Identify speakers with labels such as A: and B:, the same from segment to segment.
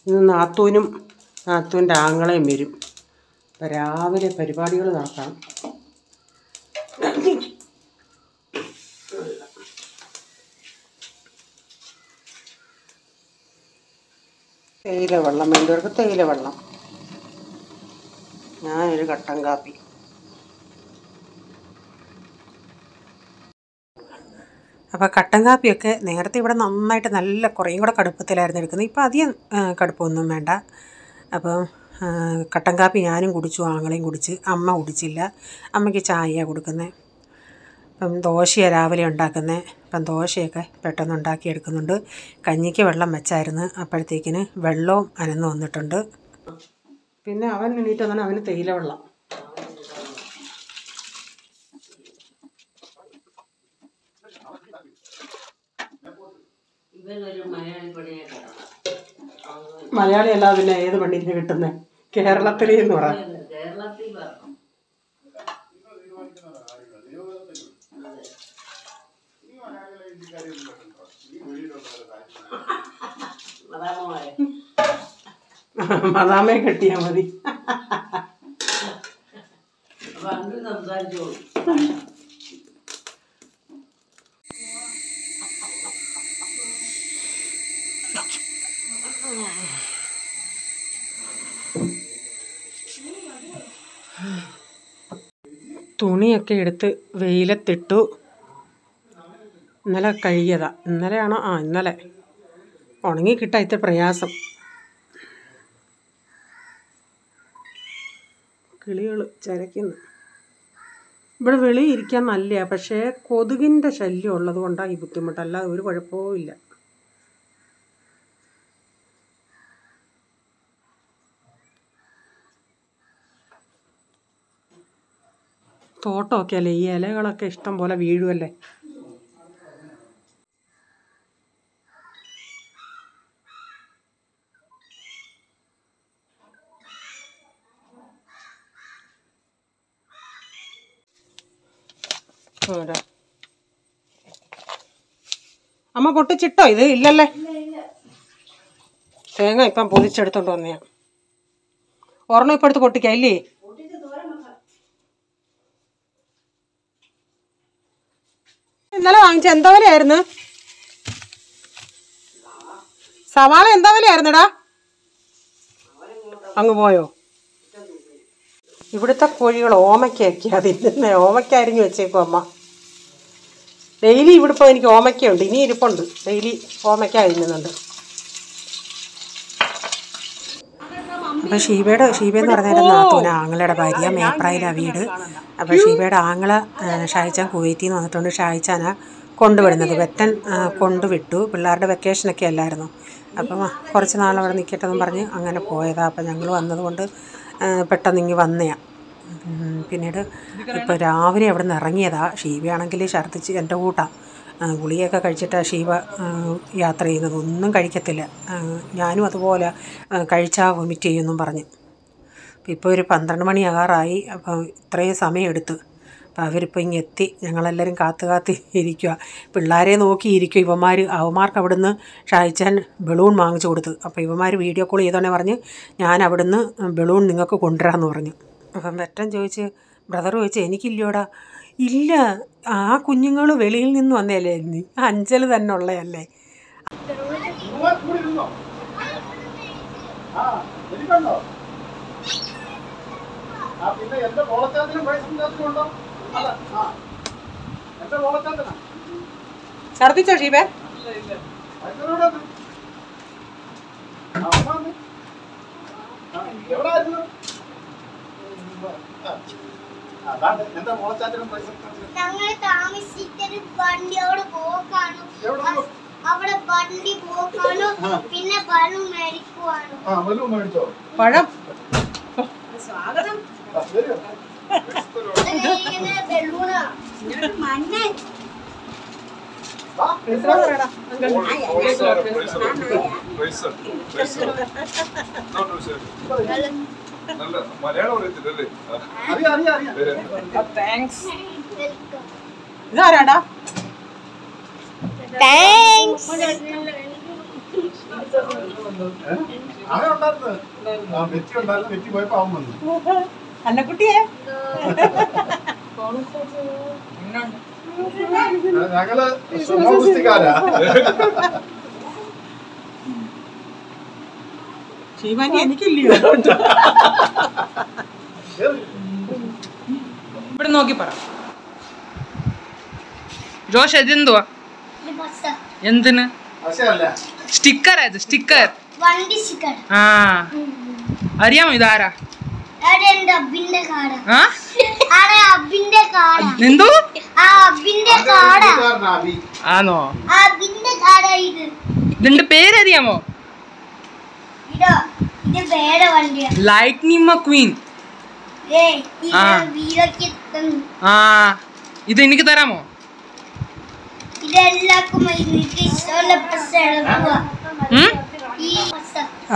A: ഇന്ന് നാത്തൂൻ്റെ ആങ്ങളെയും വരും. അപ്പം രാവിലെ പരിപാടികൾ നടക്കണം. തേയില വെള്ളം വേണ്ടവർക്ക് തേയില വെള്ളം, ഞാനൊരു കട്ടൻ കാപ്പി. അപ്പോൾ കട്ടൻ കാപ്പിയൊക്കെ നേരത്തെ ഇവിടെ നന്നായിട്ട് നല്ല കുറേയും കൂടെ കടുപ്പത്തിലായിരുന്നു എടുക്കുന്നത്. ഇപ്പോൾ അധികം കടുപ്പമൊന്നും വേണ്ട. അപ്പം കട്ടൻ കാപ്പി ഞാനും കുടിച്ചു, ആങ്ങളെയും കുടിച്ച്. അമ്മ കുടിച്ചില്ല, അമ്മയ്ക്ക് ചായയാണ് കൊടുക്കുന്നത്. അപ്പം ദോശയാണ് രാവിലെ ഉണ്ടാക്കുന്നത്. അപ്പം ദോശയൊക്കെ പെട്ടെന്ന് ഉണ്ടാക്കിയെടുക്കുന്നുണ്ട്. കഞ്ഞിക്ക് വെള്ളം വെച്ചായിരുന്നു, അപ്പോഴത്തേക്കിന് വെള്ളവും അനന്ന് വന്നിട്ടുണ്ട്. പിന്നെ അവൻ എണീറ്റ് വന്നാൽ അവന് തേയില വെള്ളം. മലയാളി അല്ലാതെ പിന്നെ ഏത് പണിക്ക് കിട്ടുന്നത്? കേരളത്തിൽ എന്ന് പറയാം. മദാമയെ കെട്ടിയാ മതി. തുണിയൊക്കെ എടുത്ത് വെയിലത്തിട്ടു. ഇന്നലെ കഴുകിയതാ. ഇന്നലെയാണോ? ഇന്നലെ. ഉണങ്ങി കിട്ടാൻ ഇത്ര പ്രയാസം. കിളികൾ ചരയ്ക്കുന്നു. ഇവിടെ വെളിയിൽ ഇരിക്കാൻ നല്ല, പക്ഷേ കൊതുകിൻ്റെ ശല്യം ഉള്ളത് കൊണ്ടാണ് ഈ ബുദ്ധിമുട്ട്. അല്ലാതെ ഒരു കുഴപ്പവും ഇല്ല. തോട്ടമൊക്കെ അല്ലേ, ഈ ഇലകളൊക്കെ ഇഷ്ടം പോലെ വീഴുമല്ലേ. അമ്മ പൊട്ടിച്ചിട്ടോ? ഇത് ഇല്ലല്ലേ. തേങ്ങ ഇപ്പം പൊതിച്ചെടുത്തോണ്ട് വന്നെയാ. ഒരെണ്ണം ഇപ്പം എടുത്ത് പൊട്ടിക്കാം ഇല്ലേ? ഇന്നലെ വാങ്ങിച്ച എന്താ വിലയായിരുന്നു? സവാള എന്താ വിലയായിരുന്നടാ? അങ്ങ് പോയോ? ഇവിടുത്തെ കോഴികൾ ഓമയ്ക്കൊക്കെയാ തിന്നുന്നത്. ഓമയ്ക്ക അരിഞ്ഞു വെച്ചേക്കും അമ്മ. ഡെയിലി ഇവിടെ ഇപ്പോൾ എനിക്ക് ഓമയ്ക്കുണ്ട്, ഇനി ഇരിപ്പുണ്ട്. ഡെയിലി ഓമയ്ക്ക അരിഞ്ഞുന്നുണ്ട്. അപ്പോൾ ഷീബയെന്ന് പറഞ്ഞിരുന്ന നാത്തൂന ആങ്ങളയുടെ ഭാര്യ, മേപ്രായിലാണ് വീട്. അപ്പോൾ ഷീബയുടെ ആങ്ങള ഷായിച്ചാൻ കുവൈറ്റിൽ നിന്ന് വന്നിട്ടുണ്ട്. ഷായിച്ചാനാണ് കൊണ്ടുവിടുന്നത്. വെറ്റൻ കൊണ്ടുവിട്ടു. പിള്ളേരുടെ വെക്കേഷനൊക്കെ അല്ലായിരുന്നു. അപ്പം കുറച്ച് നാളവിടെ നിൽക്കട്ടെന്നും പറഞ്ഞ് അങ്ങനെ പോയതാണ്. അപ്പം ഞങ്ങൾ വന്നതുകൊണ്ട് പെട്ടെന്ന് ഇങ്ങ് വന്നതാണ്. പിന്നീട് ഇപ്പോൾ രാവിലെ അവിടെ നിന്ന് ഇറങ്ങിയതാണ്. ഷീബയാണെങ്കിൽ ഛർദ്ദിച്ച് എൻ്റെ കൂട്ടാണ്. ഗുളികയൊക്കെ കഴിച്ചിട്ടാണ് ഷീബ യാത്ര ചെയ്യുന്നത്. ഒന്നും കഴിക്കത്തില്ല. ഞാനും അതുപോലെ കഴിച്ചാൽ വൊമിറ്റ് ചെയ്യുമെന്നും പറഞ്ഞ്. ഇപ്പോൾ ഒരു 12 മണിയാകാറായി. അപ്പം ഇത്രയും സമയം എടുത്ത്. അപ്പം അവരിപ്പോൾ ഇങ്ങ് എത്തി. ഞങ്ങളെല്ലാവരും കാത്ത് ഇരിക്കുക. പിള്ളേരെ നോക്കിയിരിക്കും അവന്മാർക്ക് അവിടുന്ന് ഷായിച്ചാൻ ബലൂൺ വാങ്ങിച്ചു കൊടുത്തു. അപ്പോൾ ഇവന്മാർ വീഡിയോ കോൾ ചെയ്തോണേ പറഞ്ഞ് ഞാൻ അവിടുന്ന് ബലൂൺ നിങ്ങൾക്ക് കൊണ്ടുവരാമെന്ന് പറഞ്ഞു. അപ്പം വെറ്റൻ ചോദിച്ച്, ബ്രദർ ചോദിച്ചു, എനിക്കില്ലയോടാ? ഇല്ല, ആ കുഞ്ഞുങ്ങൾ വെളിയിൽ നിന്ന് വന്നതല്ലേ, നീ അഞ്ചൽ തന്നെ ഉള്ളതല്ലേ. ഛർദിച്ചോ ഷീബേ?
B: ഞങ്ങൾ താമസിച്ചൊരു വണ്ടിയോട് പോക്കാണ്. അവിടെ വണ്ടി പോക്കാണ്. പിന്നെ ബലൂൺ മേടിക്കുവാണ്.
A: പഴം
B: സ്വാഗതം. ബലൂണാ മണ്ണൻ.
A: ഇതാരാടാ?
B: താങ്ക്സ്.
A: അന്നക്കുട്ടിയെ
C: ഞങ്ങള് സമൂഹക്കാരാ.
A: ശിവാനി എനിക്കില്ലയോ?
D: ഇവിടെ നോക്കി പറ. ജോഷ് ഇതെന്തുവാ? എന്തിന്? സ്റ്റിക്കർ ഇത് സ്റ്റിക്കർ. ആ അറിയാമോ ഇതാരാ? എന്തോ ആണോ? ഇതിന്റെ പേരറിയാമോ? Lightning McQueen. ആ ഇത് എനിക്ക് തരാമോ?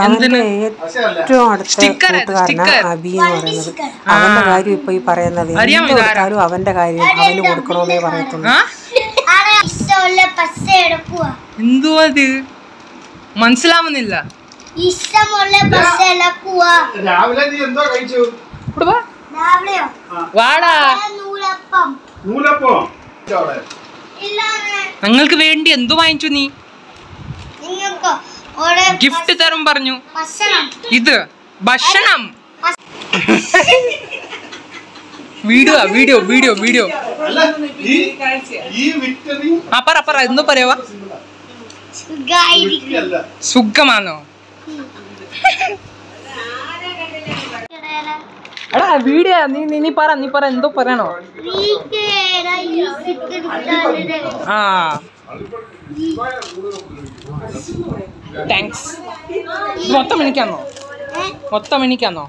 A: അവന്റെ ഏറ്റവും അടുത്ത കൂട്ടുകാരനാ അബി എന്ന് പറയുന്നത്. അവന്റെ കാര്യം ഇപ്പൊ ഈ പറയുന്നത് എന്തുകൊടുത്താലും അവന്റെ കാര്യം അവന് കൊടുക്കണമെന്നേ പറയത്തുള്ളൂ.
D: എന്തോ അത് മനസ്സിലാവുന്നില്ല.
C: രാവിലെ നീ എന്തോ കഴിച്ചു?
D: വാടാ ഞങ്ങൾക്ക് വേണ്ടി എന്തോ വാങ്ങിച്ചു നീ? ഗിഫ്റ്റ് തരും പറഞ്ഞു. ഇത് ഭക്ഷണം. Video video video video. ആ പറ പറ എന്തോ പറയാ? സുഖമാണോ? എടാ വീഡിയോ നീ പറ എന്തോ പറയണോ? ആ താങ്ക്സ്. മൊത്തം എനിക്കാന്നോ? മൊത്തം എനിക്കാന്നോ?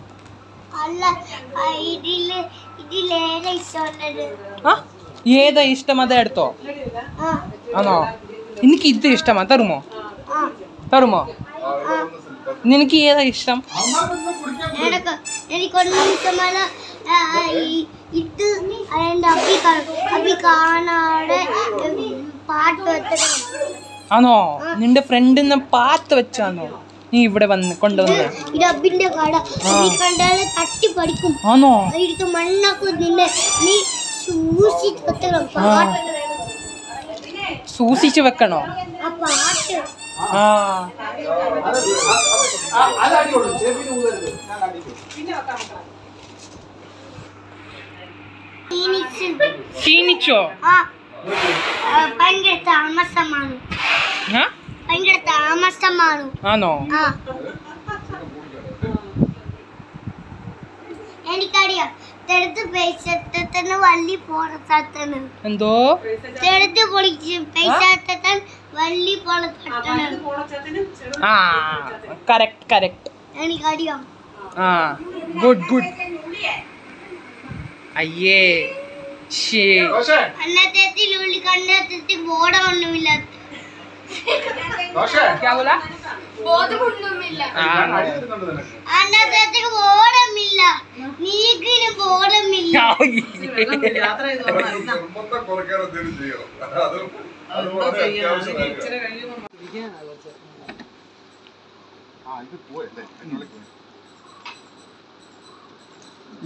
D: ഏതാ ഇഷ്ടം അതെ എടുത്തോ? ആണോ? എനിക്ക് ഇത് ഇഷ്ടമാ. തരുമോ? തരുമോ? നിനക്ക് ഏതാ ഇഷ്ടം? ആണോ? നിന്റെ ഫ്രണ്ടിന്ന് പാത്ത് വെച്ചാണോ നീ ഇവിടെ വന്ന് കൊണ്ടുവന്ന്? ആണോ? സൂക്ഷിച്ചു വെക്കണോ? ആ ക്ഷീണിച്ചോ?
B: ഭയങ്കര താമസമാണ്. ഭയങ്കര താമസമാണ്.
D: ആണോ?
B: എനിക്കറിയാം. തെടുത്ത് പൈസ വള്ളി പോണ സ്ഥലത്താണ്.
D: എന്തോ
B: തെടുത്ത് പൊളിച്ച് പൈസ വള്ളി പോണ സ്ഥലത്താണ്.
D: ആ കറക്റ്റ് കറക്റ്റ്.
B: എനിക്കറിയാം.
D: ആ ഗുഡ് ഗുഡ്. അയ്യേ
B: അന്നത്തെ ഉള്ളി കണ്ടത്തിൽ ബോധമൊന്നുമില്ല. ബോധമൊന്നുമില്ല. അന്നത്തെ ബോധമില്ല. നീക്കിന് ബോധമില്ല.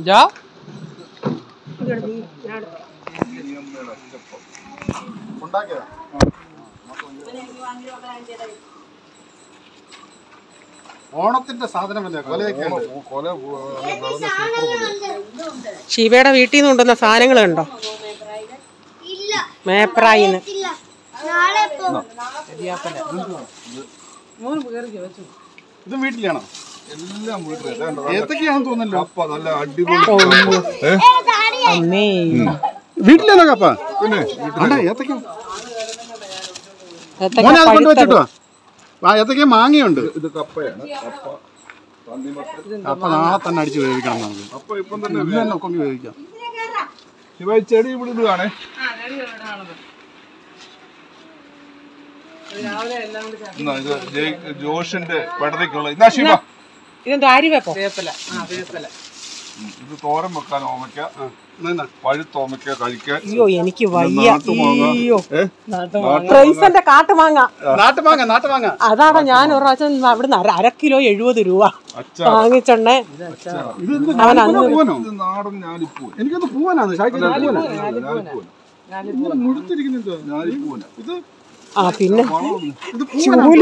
D: ജാ
C: ഓണത്തിന്റെ സാധനമല്ലേ കൊലയൊക്കെ.
A: ഷീബയുടെ വീട്ടിൽ നിന്ന് കൊണ്ടുവന്ന സാധനങ്ങൾ കണ്ടോ? മേപ്രായിന്ന്
C: ഇത് വീട്ടിലാണോ? എല്ലാം ഏതൊക്കെയാണെന്ന് തോന്നുന്നല്ലോ. നല്ല അടിപൊളി വീട്ടിലാണോ കപ്പ? പിന്നെ ഏതൊക്കെ കൊണ്ടുവച്ചിട്ടോ? ഏതൊക്കെ മാങ്ങയുണ്ട്. ഇത് കപ്പയാണ്. കപ്പ നാളെ തന്നെ അടിച്ച് വേവിക്കണം നമുക്ക്. അപ്പൊ ഇപ്പം തന്നെ ഒക്കെ വേവിക്കാം. ഇവ ചെടി വിടുകയാണേ. ജോഷിന്റെ പടത്തേക്കുള്ള ഇതെന്തോ അരി വെപ്പോ? വേപ്പില. ഇത് തോരൻ വെക്കാൻ ഓമയ്ക്ക, പഴുത്തോമയ്ക്ക കഴിക്കാൻ.
A: അയ്യോ എനിക്ക് വയ്യ. അയ്യോ
C: നാട്ടുമാങ്ങ.
A: ഫ്രൈസന്റെ കാട്ടുമാങ്ങ.
C: നാട്ടുമാങ്ങ.
A: അതാണ് ഞാൻ ഒരു പ്രാവശ്യം അവിടുന്ന് 1 കിലോ 70 രൂപ വാങ്ങിച്ചോണ്ടേ. അവൻ അന്ന്
C: ഇത് നാടൻ ഞാലിപ്പൂവൻ. എനിക്കൊന്ന് പൂവനാണ് മുഴുത്തിരിക്കുന്നത്. ഞാലിപ്പൂവന ഇത്.
A: ആ പിന്നെ
C: ഇത് പൂവനാണ്.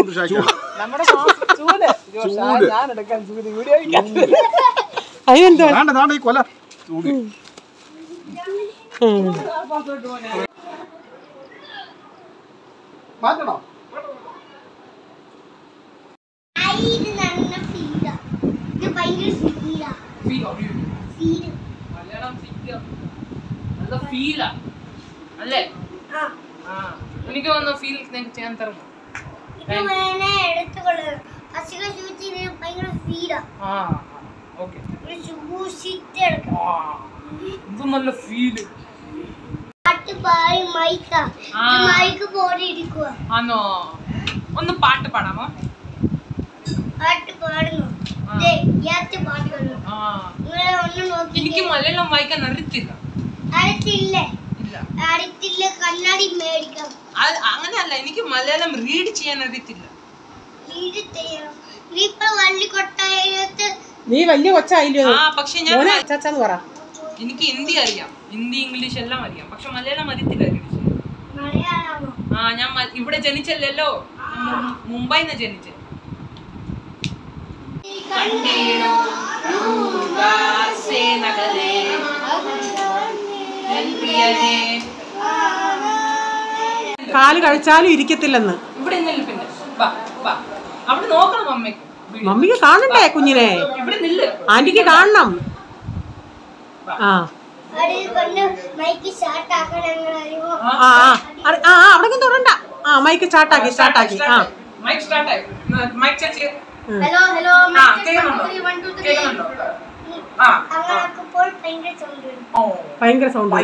A: അതിനെന്താ
C: ഈ കൊല ചൂട്. മാറ്റണോ?
B: ഇത് നല്ല ഫീലാ. ഇത് ഭയങ്കര ഫീലാ. ഫീല്.
D: അല്ലേ
B: ആ.
D: എനിക്ക് വന്ന ഫീൽ ചെയ്യാൻ തരണം.
B: ഇത് വേണേ എടുത്തുകൊള്ളു. പശുക്ക സൂചിന് ഭയങ്കര ഫീലാ.
D: ഓക്കെ
B: ഒരു സൂക്ഷിച്ച് എടുക്കണം.
D: ഇത് നല്ല ഫീല്.
B: പാട്ട് പാടി മൈക്കാ. മൈക്ക് പോലെ ഇരിക്കുക.
D: ആണോ? ഒന്ന് പാട്ട് പാടാമോ?
B: പാട്ട് പാടുന്നു. പാടുന്നു. നിങ്ങളെ ഒന്ന് നോക്കി.
D: എനിക്ക് മലയാളം വായിക്കാൻ അറിയത്തില്ല.
B: അടുത്തില്ലേ?
D: ഇല്ല.
B: അടുത്തില്ല. കണ്ണാടി മേടിക്കാം.
D: അങ്ങനെയല്ല, എനിക്ക് മലയാളം റീഡ് ചെയ്യാൻ അറിയത്തില്ല.
B: റീഡ് ചെയ്യണം. ഇപ്പൊ വള്ളിക്കൊട്ടായത്ത്
A: നീ വലിയ കൊച്ചായില്ലോ.
D: പക്ഷെ ഞാൻ
A: അച്ചാച്ചാന്ന് പറ.
D: എനിക്ക് ഹിന്ദി അറിയാം, ഹിന്ദി ഇംഗ്ലീഷ് എല്ലാം അറിയാം, പക്ഷെ മലയാളം അറിയത്തില്ല.
B: മലയാളമോ?
D: ഞാൻ ഇവിടെ ജനിച്ചല്ലോ, മുംബൈന്ന് ജനിച്ചേ.
A: കാല് കഴിച്ചാലും ഇരിക്കത്തില്ലെന്ന്.
D: ഇവിടെ പിന്നെ അവിടെ നോക്കണം അമ്മയ്ക്ക്.
A: മമ്മിക്ക് കാണണ്ടേ കുഞ്ഞിനെ?
D: ഇവിടെ നില്ല്,
A: ആന്റിക്ക് കാണണം. അവിടെ തൊടണ്ട. മൈക്ക് സ്റ്റാർട്ടാക്കി.
D: മൈക്ക് സ്റ്റാർട്ടായി. മൈക്ക് ചെക്ക് ചെയ്യ്.
B: Hello hello.
D: കേൾക്കുന്നുണ്ടോ?
A: ഭയങ്കര സൗണ്ട്.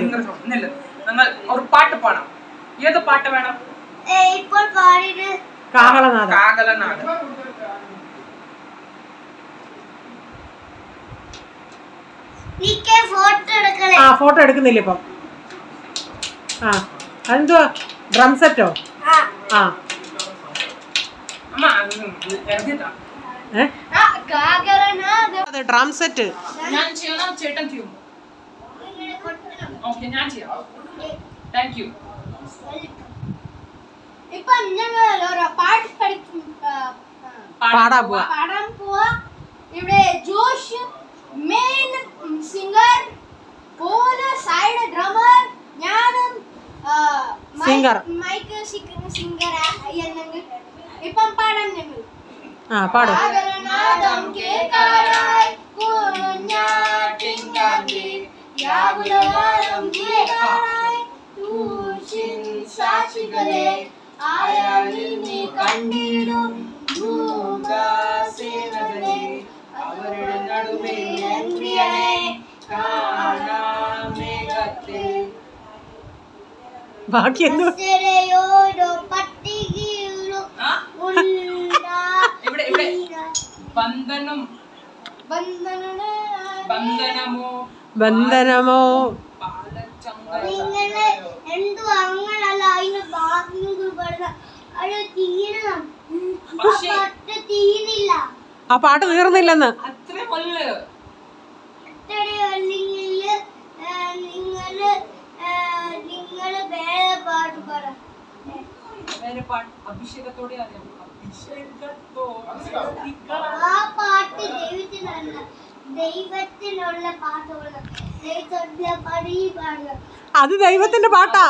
D: നില്ല്, നിങ്ങൾ ഒരു പാട്ട് പാടാം. ഏത് പാട്ട് വേണം?
B: ഇപ്പോൾ പാടിയത്
D: കാഹളനാദം.
A: ഫോട്ടോ എടുക്കുന്നില്ല ഇപ്പം. അതെന്തുവാ? ഡ്രം സെറ്റോ? Drum set.
D: ഞാൻ ചെയ്യണോ ചേട്ടൻ ചെയ്യും? ഓക്കെ, ഞാൻ ചെയ്യാം. Thank you.
B: ഇപ്പൊ ഞങ്ങൾ ഒരു പാട്ട്
A: പാടാൻ
B: പോവാ. ഇവിടെ ജോഷ് മെയിൻ സിംഗർ, പോലെ സൈഡ് ഡ്രമർ, ഞാനും
A: സിംഗർ.
B: Mic singer. ഇപ്പം പാടാൻ ഞങ്ങൾ
A: പാടും.
D: അവരുടെ നടുവേ
A: ബാക്കി എന്ത്? ബന്ധനമോ
B: നിങ്ങളെ എന്തോ അങ്ങനല്ല. അതിന് ബാക്കിയും അത് തീരണം. തീരില്ല.
A: ആ പാട്ട് തീർന്നില്ലെന്ന്.
B: നിങ്ങള് വേറെ പാട്ട് പാട.
D: അഭിഷേകത്തോടെ അറിയാം.
B: ആ പാട്ട് ദൈവത്തിനല്ല, ദൈവത്തിനുള്ള പാട്ടുകൾ.
A: അത് ദൈവത്തിന്റെ പാട്ടാ.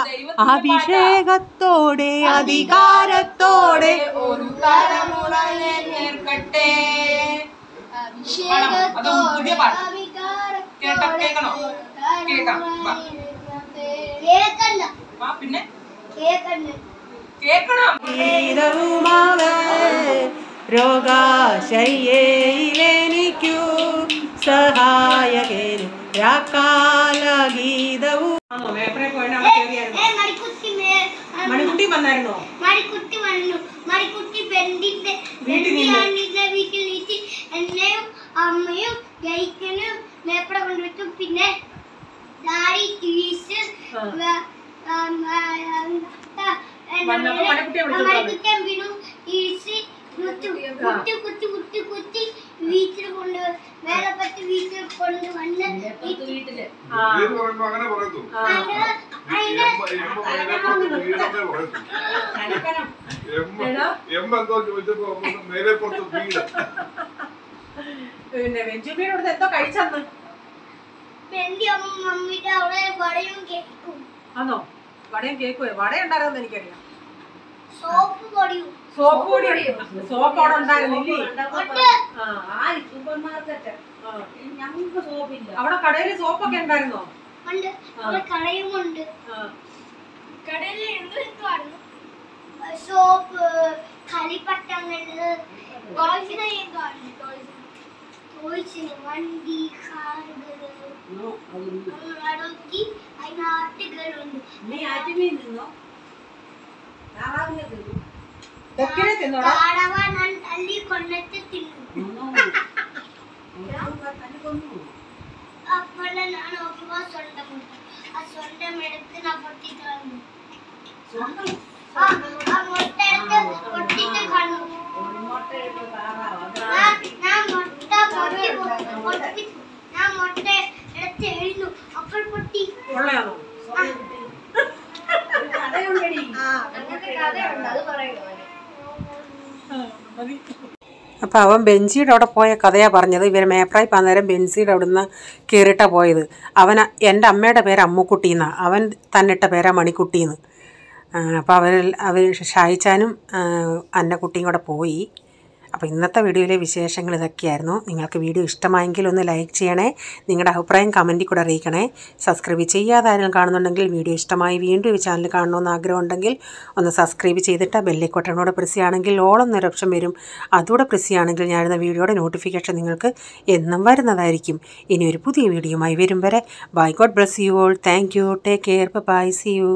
A: അഭിഷേകത്തോടെ അധികാരത്തോടെ
D: ഒരു തലമുറ നേർക്കട്ടെ. പിന്നെ കേക്കണം.
A: രോഗാശയ്യയിലെനിക്കു സഹായകനും രാക്കാലഗീതവും. മണിക്കുട്ടി വന്നായിരുന്നോ?
B: മണിക്കുട്ടി വന്നു. മണിക്കുട്ടി ബെന്റിന്റെ വീട്ടിൽ എന്നെയും അമ്മയും ജയിക്കനും മേപ്പട കൊണ്ട് കുത്തി കുത്തി കുത്തി കുത്തി വീട്ടിൽ കൊണ്ട് മേലെ പറ്റി വീട്ടിൽ കൊണ്ട് വന്ന്
C: വീട് പറയുമ്പോ അങ്ങനെ പറയത്തു എന്തോ ചോദിച്ചപ്പോ മേലെ പുറത്ത് വീട്
A: പിന്നെ വെഞ്ചുമീനോട് എന്തോ കഴിച്ചന്ന്
B: എന്റെ മമ്മിയുടെ അവിടെ വടയും കേക്കും
A: ആണോ? വടയും കേക്കുവേ? വട ഉണ്ടായിരുന്നെന്ന് എനിക്കറിയാം.
B: സോപ്പ് പൊടിയും
A: സോപ്പ് പൊടി സോപ്പ് അവിടെ ഉണ്ടായിരുന്നില്ലേ? അവിടെ കടയില് സോപ്പൊക്കെ ഉണ്ടായിരുന്നോ?
B: ഉണ്ട്. അവിടെ കടയുമുണ്ട്. കടയില് എന്തുവായിരുന്നു? സോപ്പ്, കളിപ്പട്ടങ്ങള്, ടോയ്സിന് വണ്ടി, കാറുകള്, അടക്കി അതിനാട്ടുകളുണ്ട്. താടവ ഞാൻ തല്ലി കൊണ്ടിട്ട് തിന്നു. അപ്പോഴെ ഞാൻ നോക്കുമ്പോ സ്വന്തമുണ്ട്. ആ സ്വന്തം എടുത്ത് ഞാൻ പൊട്ടിട്ട് വന്നു. ആ മുട്ട എടുത്ത് പൊട്ടിട്ട് കണ്ടു. ഞാൻ മുട്ട എടുത്ത് എഴുന്നു. അപ്പോൾ പൊട്ടി.
A: അപ്പം അവൻ ബെൻസിയുടെ അവിടെ പോയ കഥയാണ് പറഞ്ഞത്. ഇവർ മേപ്രായി അന്നേരം ബെൻസിയുടെ അവിടെ നിന്ന് കയറിയിട്ടാണ് പോയത്. എൻ്റെ അമ്മയുടെ പേര് അമ്മുക്കുട്ടിയെന്നാണ്, അവൻ തന്നിട്ട പേരാ മണിക്കുട്ടിയെന്ന്. അപ്പോൾ അവർ ഷായിച്ചാനും അന്നക്കുട്ടിയും കൂടെ പോയി. അപ്പോൾ ഇന്നത്തെ വീഡിയോയിലെ വിശേഷങ്ങൾ ഇതൊക്കെയായിരുന്നു. നിങ്ങൾക്ക് വീഡിയോ ഇഷ്ടമായെങ്കിൽ ഒന്ന് ലൈക്ക് ചെയ്യണേ. നിങ്ങളുടെ അഭിപ്രായം കമൻറ്റിൽ കൂടെ അറിയിക്കണേ. സബ്സ്ക്രൈബ് ചെയ്യാതെ ആരെങ്കിലും കാണുന്നുണ്ടെങ്കിൽ വീഡിയോ ഇഷ്ടമായി വീണ്ടും ഈ ചാനൽ കാണണമെന്ന് ആഗ്രഹമുണ്ടെങ്കിൽ ഒന്ന് സബ്സ്ക്രൈബ് ചെയ്തിട്ട് ബെല്ലൈക്കോട്ടനോട് പ്രസ് ചെയ്യുകയാണെങ്കിൽ ഓളെന്നൊരു ഓപ്ഷൻ വരും. അതുകൂടെ പ്രസ് ചെയ്യുകയാണെങ്കിൽ ഞാനിരുന്ന വീഡിയോയുടെ നോട്ടിഫിക്കേഷൻ നിങ്ങൾക്ക് എന്നും വരുന്നതായിരിക്കും. ഇനി ഒരു പുതിയ വീഡിയോയുമായി വരും വരെ bye. God bless you all. Thank you. Take care. Bye. See U.